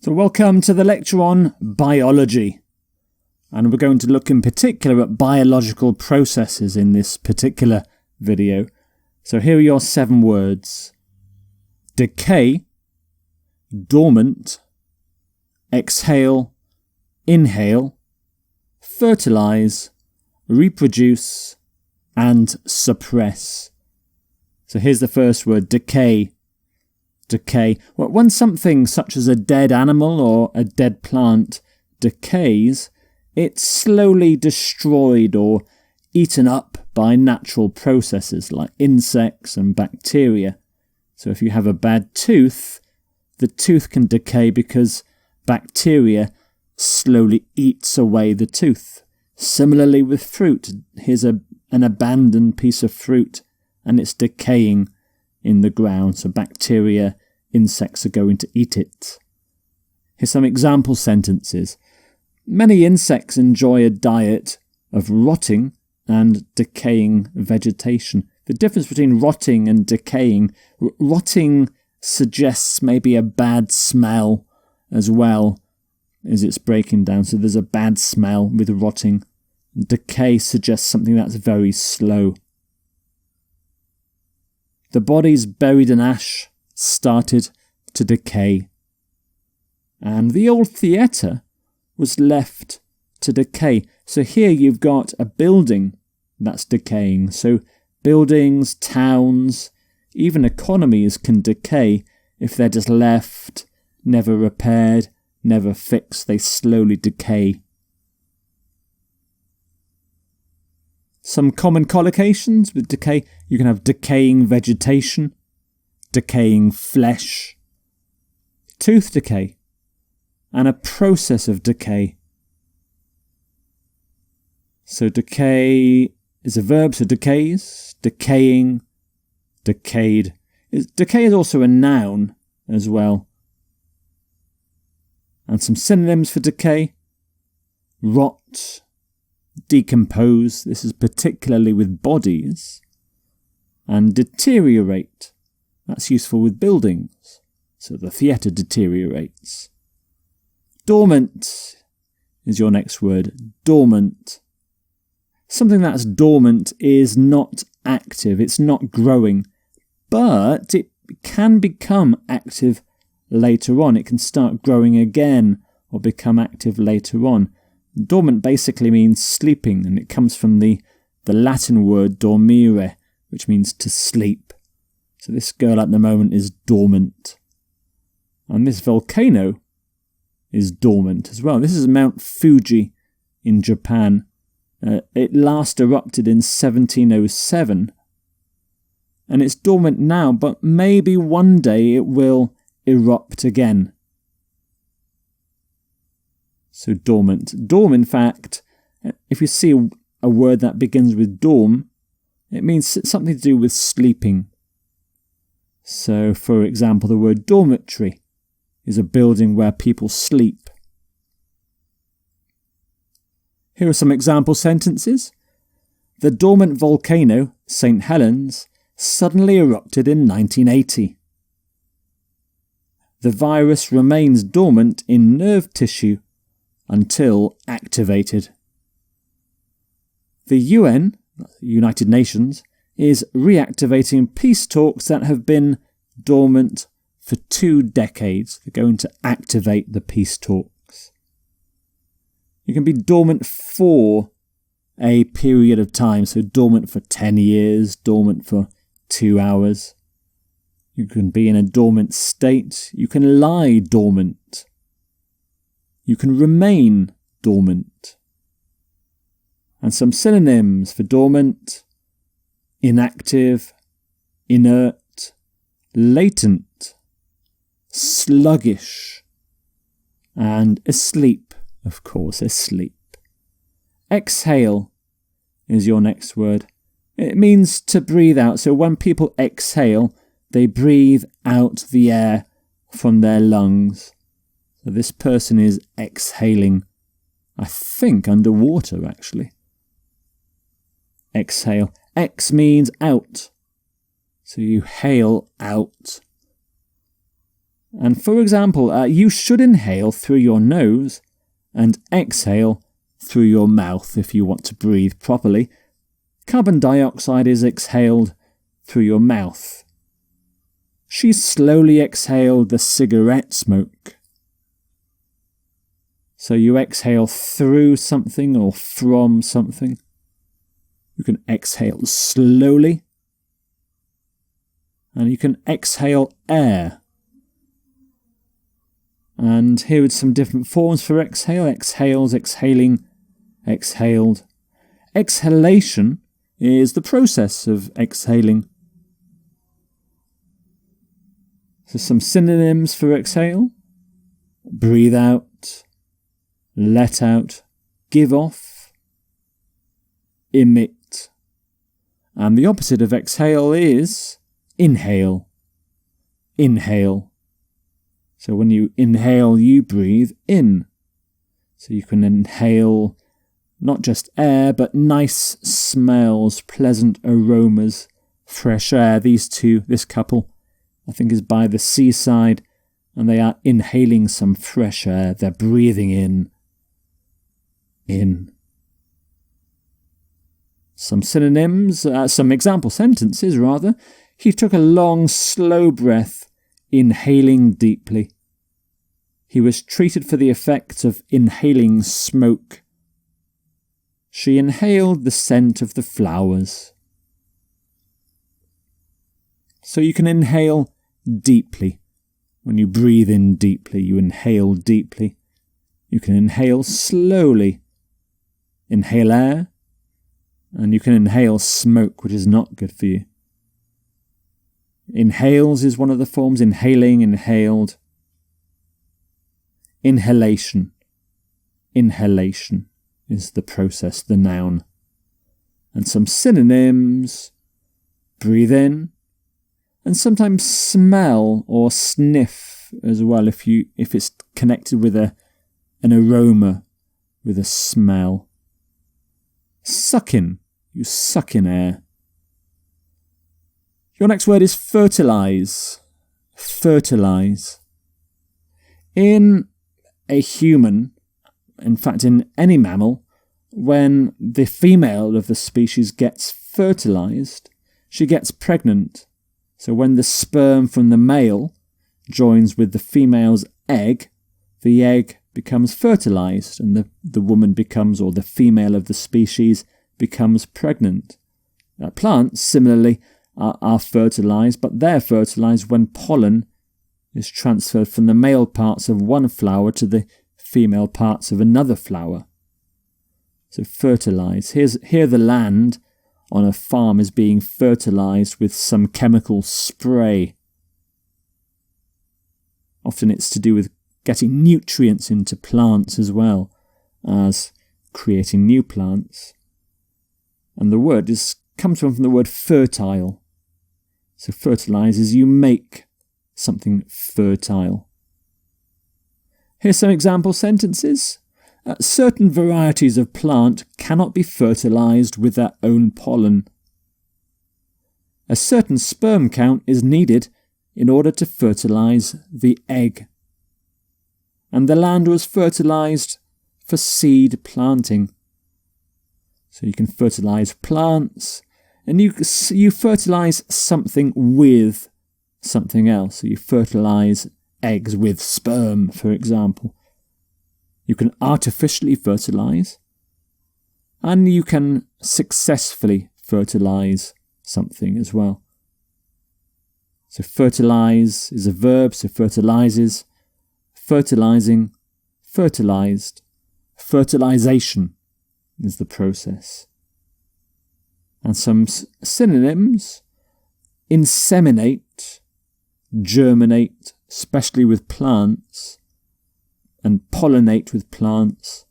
So welcome to the lecture on biology, and we're going to look in particular at biological processes in this particular video. So here are your 7 words: decay, dormant, exhale, inhale, fertilize, reproduce, and suppress. So here's the first word: decay. Decay. Well, when something such as a dead animal or a dead plant decays, it's slowly destroyed or eaten up by natural processes like insects and bacteria. So if you have a bad tooth, the tooth can decay because bacteria slowly eats away the tooth. Similarly with fruit, here's an abandoned piece of fruit and it's decaying in the ground, so bacteria, insects are going to eat it. Here's some example sentences. Many insects enjoy a diet of rotting and decaying vegetation. The difference between rotting and decaying: rotting suggests maybe a bad smell as well as it's breaking down, so there's a bad smell with rotting. Decay suggests something that's very slow. The bodies buried in ash started to decay, and the old theatre was left to decay. So here you've got a building that's decaying. So buildings, towns, even economies can decay if they're just left, never repaired, never fixed. They slowly decay. Some common collocations with decay: you can have decaying vegetation, decaying flesh, tooth decay, and a process of decay. So decay is a verb, so decays, decaying, decayed. Decay is also a noun as well. And some synonyms for decay: rot, decompose, this is particularly with bodies, and deteriorate, that's useful with buildings, so the theatre deteriorates. Dormant is your next word: dormant. Something that's dormant is not active, it's not growing, but it can become active later on. It can start growing again or become active later on. Dormant basically means sleeping, and it comes from the Latin word dormire, which means to sleep. So this girl at the moment is dormant. And this volcano is dormant as well. This is Mount Fuji in Japan. It last erupted in 1707. And it's dormant now, but maybe one day it will erupt again. So dormant. Dorm, in fact, if you see a word that begins with dorm, it means something to do with sleeping. So, for example, the word dormitory is a building where people sleep. Here are some example sentences. The dormant volcano, St. Helens, suddenly erupted in 1980. The virus remains dormant in nerve tissue until activated. The UN, United Nations, is reactivating peace talks that have been dormant for 2 decades. They're going to activate the peace talks. You can be dormant for a period of time, so dormant for 10 years, dormant for 2 hours. You can be in a dormant state. You can lie dormant. You can remain dormant. And some synonyms for dormant: inactive, inert, latent, sluggish, and asleep, of course, asleep. Exhale is your next word. It means to breathe out. So when people exhale, they breathe out the air from their lungs. So this person is exhaling, I think underwater actually. Exhale. Ex means out. So you hail out. And for example, you should inhale through your nose and exhale through your mouth if you want to breathe properly. Carbon dioxide is exhaled through your mouth. She slowly exhaled the cigarette smoke. So you exhale through something or from something. You can exhale slowly. And you can exhale air. And here are some different forms for exhale. Exhales, exhaling, exhaled. Exhalation is the process of exhaling. So some synonyms for exhale. Breathe out, let out, give off, emit. And the opposite of exhale is inhale, inhale. So when you inhale, you breathe in. So you can inhale not just air, but nice smells, pleasant aromas, fresh air. This couple, I think, is by the seaside, and they are inhaling some fresh air. They're breathing in. Some synonyms, some example sentences rather. He took a long, slow breath, inhaling deeply. He was treated for the effects of inhaling smoke. She inhaled the scent of the flowers. So you can inhale deeply. When you breathe in deeply, you inhale deeply. You can inhale slowly. Inhale air. And you can inhale smoke, which is not good for you. Inhales is one of the forms. Inhaling, inhaled. Inhalation. Inhalation is the process, the noun. And some synonyms. Breathe in. And sometimes smell or sniff as well if it's connected with an aroma, with a smell. Suck in. You suck in air. Your next word is fertilize. Fertilize. In a human, in fact in any mammal, when the female of the species gets fertilized, she gets pregnant. So when the sperm from the male joins with the female's egg, the egg becomes fertilized and the woman becomes, or the female of the species becomes pregnant. Plants, similarly, are fertilized, but they're fertilized when pollen is transferred from the male parts of one flower to the female parts of another flower. So fertilize. Here the land on a farm is being fertilized with some chemical spray. Often it's to do with getting nutrients into plants as well as creating new plants. And the word comes from the word fertile. So fertilize is you make something fertile. Here's some example sentences. Certain varieties of plant cannot be fertilized with their own pollen. A certain sperm count is needed in order to fertilize the egg. And the land was fertilized for seed planting. So you can fertilize plants, and you fertilize something with something else. So you fertilize eggs with sperm, for example. You can artificially fertilize, and you can successfully fertilize something as well. So fertilize is a verb, so fertilizes, fertilizing, fertilized, fertilization is the process. And some synonyms: inseminate, germinate, especially with plants, and pollinate with plants.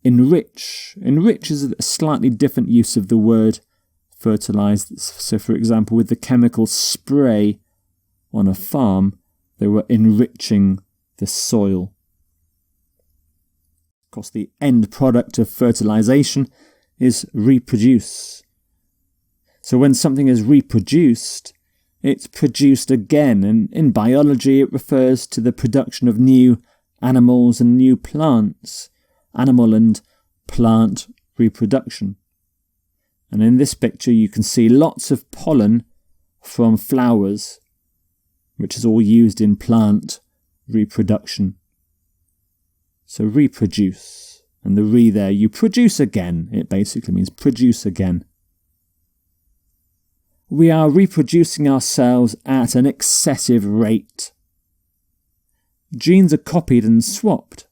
Enrich. Enrich is a slightly different use of the word fertilize. So for example, with the chemical spray on a farm, they were enriching the soil. Of course, the end product of fertilization is reproduce. So when something is reproduced, it's produced again, and in biology it refers to the production of new animals and new plants, animal and plant reproduction. And in this picture you can see lots of pollen from flowers, which is all used in plant reproduction. So reproduce, and the re there, you produce again, it basically means produce again. We are reproducing ourselves at an excessive rate. Genes are copied and swapped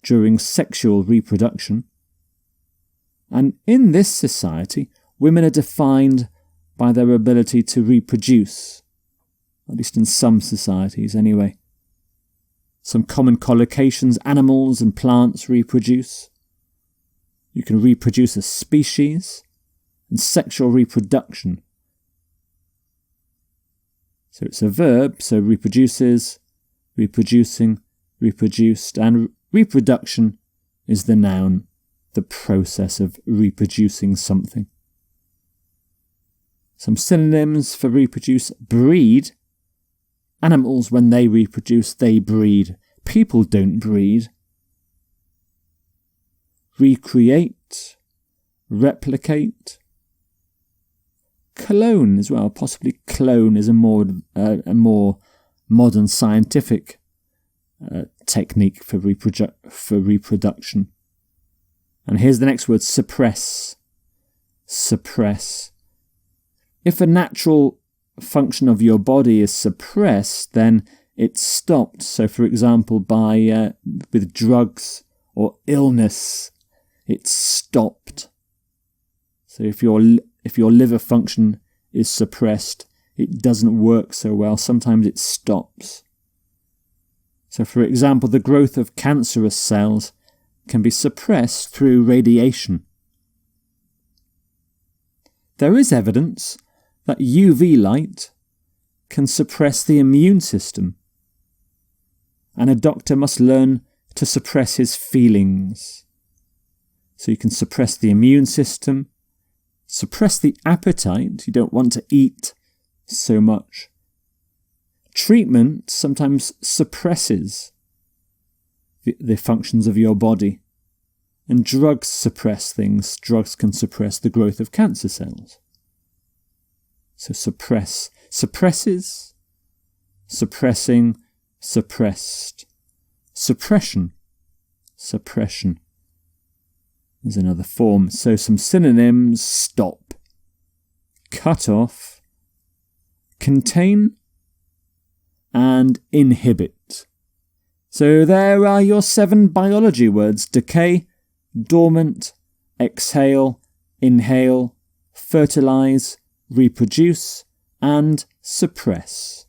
during sexual reproduction. And in this society, women are defined by their ability to reproduce, at least in some societies anyway. Some common collocations: animals and plants reproduce. You can reproduce a species, and sexual reproduction. So it's a verb, so reproduces, reproducing, reproduced, and reproduction is the noun, the process of reproducing something. Some synonyms for reproduce: breed. Animals, when they reproduce, they breed. People don't breed. Recreate, replicate. Clone as well, possibly clone is a more modern scientific technique for reproduction. And here's the next word: suppress. Suppress. If a natural function of your body is suppressed, then it's stopped. So, for example, with drugs or illness, it's stopped. So if your liver function is suppressed, it doesn't work so well. Sometimes it stops. So, for example, the growth of cancerous cells can be suppressed through radiation. There is evidence that UV light can suppress the immune system, and a doctor must learn to suppress his feelings. So you can suppress the immune system, suppress the appetite, you don't want to eat so much. Treatment sometimes suppresses the functions of your body, and drugs suppress things. Drugs can suppress the growth of cancer cells. So suppress, suppresses, suppressing, suppressed. Suppression, suppression is another form. So some synonyms: stop, cut off, contain, and inhibit. So there are your 7 biology words: decay, dormant, exhale, inhale, fertilize, reproduce, and suppress.